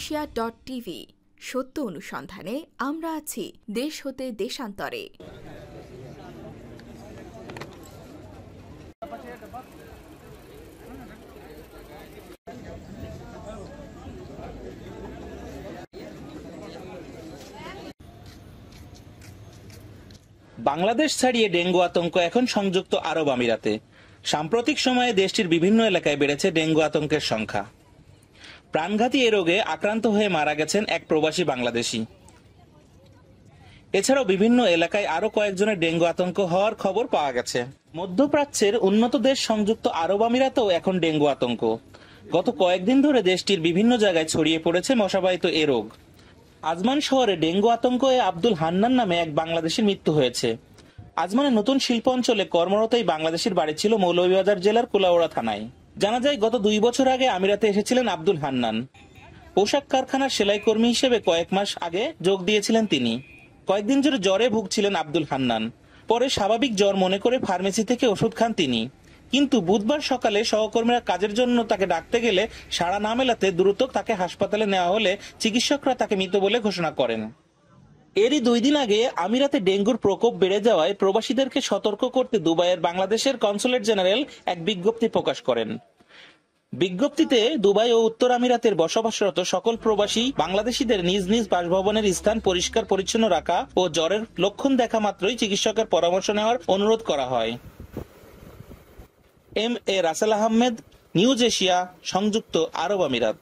নিউজএশিয়া.টিভি, সত্য অনুসন্ধানে আমরা আছি দেশ হতে দেশান্তরে। বাংলাদেশ ছাড়িয়ে ডেঙ্গু আতঙ্ক এখন সংযুক্ত আরব আমিরাতে। সাম্প্রতিক সময়ে দেশটির বিভিন্ন এলাকায় বেড়েছে ডেঙ্গু আতঙ্কের সংখ্যা। প্রাণঘাতী এ রোগে আক্রান্ত হয়ে মারা গেছেন এক প্রবাসী বাংলাদেশি। এছাড়াও বিভিন্ন এলাকায় আরো কয়েকজনের ডেঙ্গু আতঙ্ক হওয়ার খবর পাওয়া গেছে। মধ্যপ্রাচ্যের উন্নত দেশ সংযুক্ত আরব আমিরাতেও এখন ডেঙ্গু আতঙ্ক। গত কয়েকদিন ধরে দেশটির বিভিন্ন জায়গায় ছড়িয়ে পড়েছে মশাবাহিত এ রোগ। আজমান শহরে ডেঙ্গু আতঙ্কে আব্দুল হান্নান নামে এক বাংলাদেশির মৃত্যু হয়েছে। আজমানের নতুন শিল্প অঞ্চলে কর্মরত এই বাংলাদেশির বাড়ি ছিল মৌলভীবাজার জেলার কুলাউড়া থানায়। জানা যায় গত 2 বছর আগে আমিরাতে এসেছিলেন আব্দুল হান্নান। পোশাক কারখানার সেলাই কর্মী হিসেবে কয়েক মাস আগে যোগ দিয়েছিলেন তিনি। কয়েকদিন ধরে জ্বরে ভুগছিলেন আব্দুল হান্নান। পরে স্বাভাবিক জ্বর মনে করে ফার্মেসি থেকে ওষুধ খান তিনি। কিন্তু বুধবার সকালে সহকর্মীরা কাজের জন্য তাকে ডাকতে গেলে সাড়া না মেলাতে দ্রুত তাকে হাসপাতালে নেওয়া হলে চিকিৎসকরা তাকে মৃত বলে ঘোষণা করেন। এরই 2 দিন আগে আমিরাতে ডেঙ্গুর প্রকোপ বেড়ে যাওয়ায় প্রবাসীদেরকে সতর্ক করতে দুবাইয়ের বাংলাদেশের কনসুলেট জেনারেল এক বিজ্ঞপ্তি প্রকাশ করেন। বিজ্ঞপ্তিতে দুবাই ও উত্তর আমিরাতের বসবাসরত সকল প্রবাসী বাংলাদেশিদের নিজ নিজ বাসভবনের স্থান পরিষ্কার পরিচ্ছন্ন রাখা ও জ্বরের লক্ষণ দেখা মাত্রই চিকিৎসকের পরামর্শ নেওয়ার অনুরোধ করা হয়। M A Rasel Ahmed, news Asia, সংযুক্ত আরব আমিরাত।